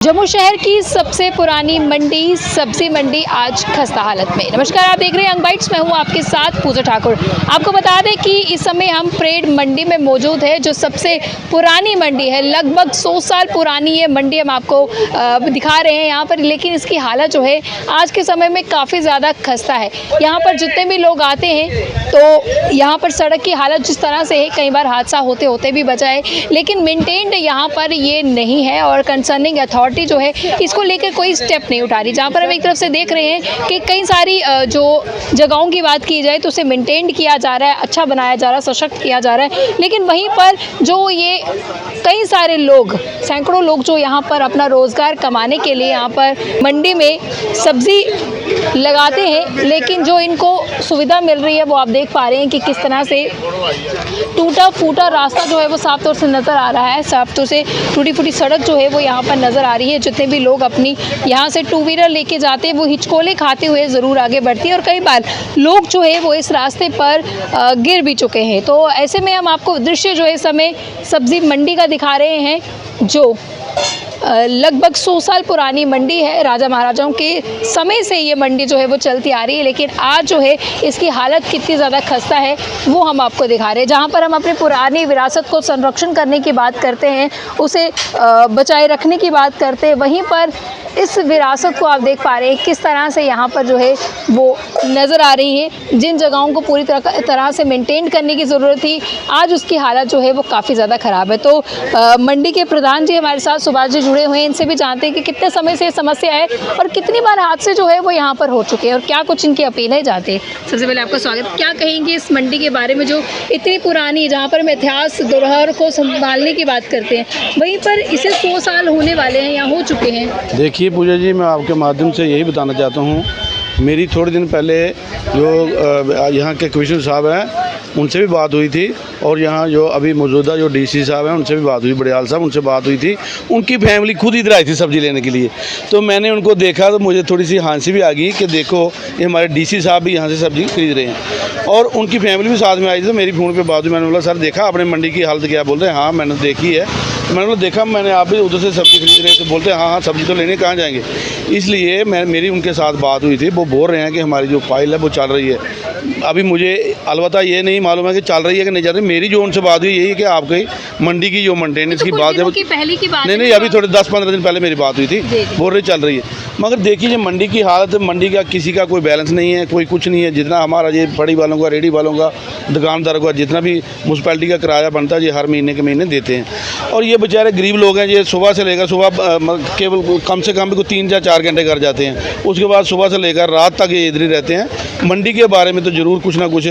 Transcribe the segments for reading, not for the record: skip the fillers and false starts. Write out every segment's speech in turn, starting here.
जम्मू शहर की सबसे पुरानी मंडी सब्जी मंडी आज खस्ता हालत में। नमस्कार, आप देख रहे हैं यंग बाइट्स। मैं हूं आपके साथ पूजा ठाकुर। आपको बता दें कि इस समय हम परेड मंडी में मौजूद है, जो सबसे पुरानी मंडी है। लगभग 100 साल पुरानी ये मंडी हम आपको दिखा रहे हैं यहाँ पर, लेकिन इसकी हालत जो है आज के समय में काफ़ी ज़्यादा खस्ता है। यहाँ पर जितने भी लोग आते हैं तो यहाँ पर सड़क की हालत जिस तरह से है, कई बार हादसा होते होते भी बचा है, लेकिन मेंटेन्ड यहाँ पर ये नहीं है और कंसर्निंग अथॉरिटी जो है इसको लेकर कोई स्टेप नहीं उठा रही। जहाँ पर हम एक तरफ से देख रहे हैं कि कई सारी जो जगहों की बात की जाए तो उसे मेंटेन किया जा रहा है, अच्छा बनाया जा रहा है, सशक्त किया जा रहा है, लेकिन वहीं पर जो ये कई सारे लोग, सैकड़ों लोग जो यहाँ पर अपना रोजगार कमाने के लिए यहाँ पर मंडी में सब्जी लगाते हैं, लेकिन जो इनको सुविधा मिल रही है वो आप देख पा रहे हैं कि किस तरह से टूटा फूटा रास्ता जो है वो साफ तौर से नज़र आ रहा है। साफ तौर से टूटी फूटी सड़क जो है वो यहाँ पर नज़र आ रही है। जितने भी लोग अपनी यहाँ से टू व्हीलर लेके जाते हैं वो हिचकोले खाते हुए ज़रूर आगे बढ़ती है और कई बार लोग जो है वो इस रास्ते पर गिर भी चुके हैं। तो ऐसे में हम आपको दृश्य जो है इस समय सब्जी मंडी का दिखा रहे हैं, जो लगभग 100 साल पुरानी मंडी है। राजा महाराजाओं के समय से ये मंडी जो है वो चलती आ रही है, लेकिन आज जो है इसकी हालत कितनी ज़्यादा खस्ता है वो हम आपको दिखा रहे हैं। जहाँ पर हम अपनी पुरानी विरासत को संरक्षण करने की बात करते हैं, उसे बचाए रखने की बात करते हैं, वहीं पर इस विरासत को आप देख पा रहे हैं किस तरह से यहाँ पर जो है वो नज़र आ रही है। जिन जगहों को पूरी तरह से मेंटेन करने की ज़रूरत थी, आज उसकी हालत जो है वो काफ़ी ज़्यादा ख़राब है। तो मंडी के प्रधान जी हमारे साथ सुभाष जी जुड़े हुए हैं, इनसे भी जानते हैं कि कितने समय से ये समस्या है और कितनी बार हादसे जो है वो यहाँ पर हो चुके हैं और क्या कुछ इनकी अपीलें जाते हैं। सबसे पहले आपका स्वागत। क्या कहेंगे इस मंडी के बारे में जो इतनी पुरानी, जहाँ पर हम इतिहास धरोहर को संभालने की बात करते हैं, वहीं पर इसे 100 साल होने वाले हैं या हो चुके हैं? देखिए पूजा जी, मैं आपके माध्यम से यही बताना चाहता हूँ। मेरी थोड़े दिन पहले जो यहाँ के कमिश्नर साहब हैं उनसे भी बात हुई थी, और यहाँ जो अभी मौजूदा जो डीसी साहब हैं उनसे भी बात हुई, बड़ियाल साहब, उनसे बात हुई थी। उनकी फैमिली खुद इधर आई थी सब्ज़ी लेने के लिए, तो मैंने उनको देखा तो मुझे थोड़ी सी हंसी भी आ गई कि देखो ये हमारे डीसी साहब भी यहाँ से सब्ज़ी खरीद रहे हैं, और उनकी फैमिली भी साथ में आई थी। तो मेरी फ़ोन पे बात हुई, मैंने बोला सर देखा आपने मंडी की हालत क्या? बोलते हैं हाँ मैंने देखी है। मैंने बोला देखा, मैंने आप भी उधर से सब्ज़ी खरीद रहे थे? बोलते हैं हाँ सब्ज़ी तो लेने कहाँ जाएंगे। इसलिए मेरी उनके साथ बात हुई थी, वो बोल रहे हैं कि हमारी जो फाइल है वो चल रही है। अभी मुझे अलबत्ता ये नहीं मालूम है कि चल रही है कि नहीं चल रही। मेरी जो उनसे बात हुई यही है कि आपकी मंडी की जो मेंटेनेंस की बात है, पहले की बात नहीं अभी थोड़े 10-15 दिन पहले मेरी बात हुई थी, बोल रही चल रही है। मगर देखिए मंडी की हालत, मंडी का किसी का कोई बैलेंस नहीं है, कोई कुछ नहीं है। जितना हमारा ये फड़ी वालों का, रेडी वालों का, दुकानदारों का जितना भी म्यूनसिपैलिटी का किराया बनता है ये हर महीने के महीने देते हैं। और ये बेचारे गरीब लोग हैं, ये सुबह से लेकर सुबह केवल कम से कम भी 3 या 4 घंटे घर जाते हैं, उसके बाद सुबह से लेकर रात तक ये इधर ही रहते हैं। मंडी के बारे में तो ज़रूर कुछ ना कुछ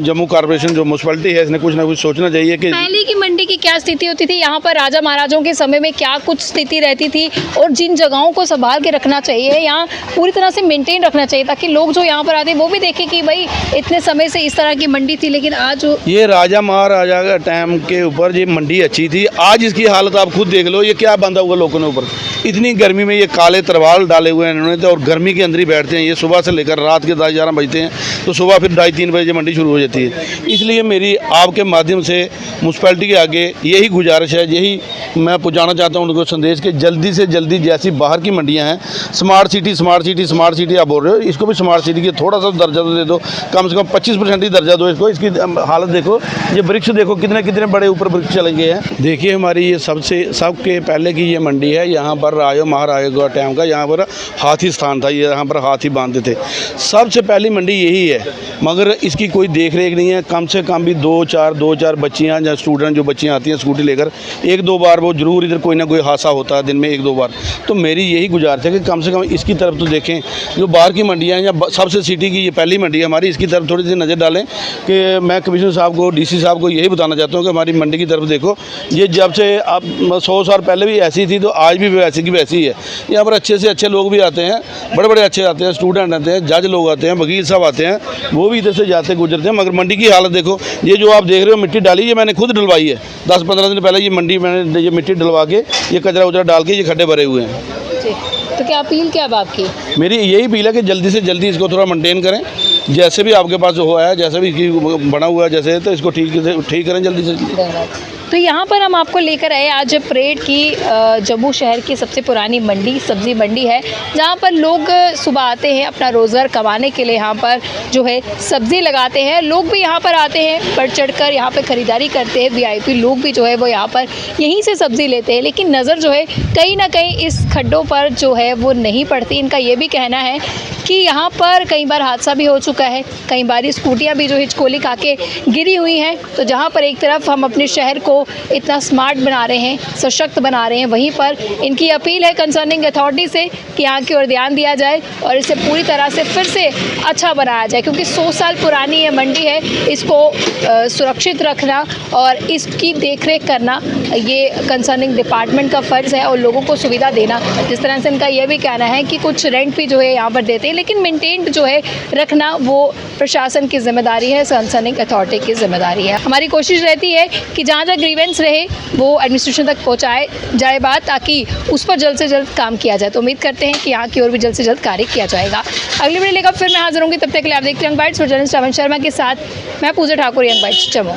जम्मू कॉर्पोरेशन जो म्यूनसिपैलिटी है इसने कुछ ना कुछ सोचना चाहिए कि पहले की मंडी की क्या स्थिति होती थी, यहाँ पर राजा महाराजाओं के समय में क्या कुछ स्थिति रहती थी, और जिन जगहों को संभाल के रखना चाहिए, यहाँ पूरी तरह से मेंटेन रखना चाहिए, ताकि लोग जो यहाँ पर आते हैं वो भी देखें कि भाई इतने समय से इस तरह की मंडी थी, लेकिन आज ये राजा महाराजा का टाइम के ऊपर ये मंडी अच्छी थी। आज इसकी हालत आप खुद देख लो, ये क्या बंधा हुआ लोगों ने ऊपर। इतनी गर्मी में ये काले तरवाल डाले हुए हैं इन्होंने, तो और गर्मी के अंदर ही बैठते हैं ये सुबह से लेकर रात के 10-11 बजते हैं, तो सुबह फिर 2:30-3 बजे मंडी शुरू हो जाती है। इसलिए मेरी आपके माध्यम से म्यूनसिपैलिटी के आगे यही गुजारिश है, यही मैं पहुँचाना चाहता हूँ उनको संदेश कि जल्दी से जल्दी, जैसी बाहर की मंडियाँ हैं, स्मार्ट सिटी आप बोल रहे हो, इसको भी स्मार्ट सिटी के थोड़ा सा दर्जा तो दे दो, कम से कम 25% ही दर्जा दो इसको। इसकी हालत देखो, ये वृक्ष देखो कितने कितने बड़े ऊपर वृक्ष चले गए हैं। देखिए हमारी ये सबके पहले की ये मंडी है। यहाँ पर राजा महाराजा का टाइम का यहाँ पर हाथी स्थान था, ये यहाँ पर हाथी बांधते थे। सबसे पहली मंडी यही है, मगर इसकी कोई देख रेख नहीं है। कम से कम भी 2-4 बच्चियाँ या स्टूडेंट जो बच्चियाँ आती हैं स्कूटी लेकर, 1-2 बार वो जरूर इधर कोई ना कोई हादसा होता है दिन में 1-2 बार। तो मेरी यही गुजारिश है कि कम से कम इसकी तरफ तो देखें। जो बाहर की मंडियाँ या सबसे सिटी की ये पहली मंडी है हमारी, इसकी तरफ थोड़ी सी नज़र डालें। कि मैं कमिश्नर साहब को, डीसी साहब को यही बताना चाहता हूँ कि हमारी मंडी की तरफ देखो। ये जब से आप 100 साल पहले भी ऐसी थी, तो आज भी वैसी की वैसी है। यहाँ पर अच्छे से अच्छे लोग भी आते हैं, बड़े अच्छे आते हैं, स्टूडेंट आते हैं, जज लोग आते हैं, वकील साहब आते हैं, वो भी इधर से जाते गुजरते हैं। मगर मंडी की हालत देखो, ये जो आप देख रहे हो मिट्टी डाली, ये मैंने खुद डलवाई है। 10-15 दिन पहले ये मंडी मैंने ये मिट्टी डलवा के, ये कचरा उचरा डाल के ये खड्डे भरे हुए हैं। तो क्या अपील क्या है आपकी? मेरी यही अपील है कि जल्दी से जल्दी इसको थोड़ा मेंटेन करें, जैसे भी आपके पास हुआ है, जैसे भी बना हुआ है जैसे, तो इसको ठीक करें जल्दी से। तो यहाँ पर हम आपको लेकर आए आज परेड की जम्मू शहर की सबसे पुरानी मंडी सब्ज़ी मंडी है, जहाँ पर लोग सुबह आते हैं अपना रोज़गार कमाने के लिए, यहाँ पर जो है सब्ज़ी लगाते हैं। लोग भी यहाँ पर आते हैं, बढ़ चढ़ कर यहाँ पर ख़रीदारी करते हैं। वीआईपी लोग भी जो है वो यहाँ पर यहीं से सब्ज़ी लेते हैं, लेकिन नज़र जो है कहीं ना कहीं इस खड्डों पर जो है वो नहीं पड़ती। इनका ये भी कहना है कि यहाँ पर कई बार हादसा भी हो चुका है, कई बार स्कूटियाँ भी जो हिचकोली खा के गिरी हुई हैं। तो जहाँ पर एक तरफ हम अपने शहर को इतना स्मार्ट बना रहे हैं, सशक्त बना रहे हैं, वहीं पर इनकी अपील है कंसर्निंग अथॉरिटी से कि यहाँ की ओर ध्यान दिया जाए और इसे पूरी तरह से फिर से अच्छा बनाया जाए, क्योंकि 100 साल पुरानी ये मंडी है। इसको सुरक्षित रखना और इसकी देखरेख करना ये कंसर्निंग डिपार्टमेंट का फ़र्ज़ है और लोगों को सुविधा देना। जिस तरह से इनका ये भी कहना है कि कुछ रेंट भी जो है यहाँ पर देते हैं, लेकिन मेंटेन जो है रखना वो प्रशासन की जिम्मेदारी है, कंसर्निंग अथॉरिटी की जिम्मेदारी है। हमारी कोशिश रहती है कि जहाँ जहाँ ग्रीवेंस रहे वो एडमिनिस्ट्रेशन तक पहुँचाए जाए बात, ताकि उस पर जल्द से जल्द काम किया जाए। तो उम्मीद करते हैं कि यहाँ की ओर भी जल्द से जल्द कार्य किया जाएगा। अगली वीडियो लेकर फिर मैं हाजिर होंगी, तब तक के लिए आप देखते हैं यंग बाइट्स और जर्नलिस्ट अमन शर्मा के साथ मैं पूजा ठाकुर, यंग बाइट्स जम्मू।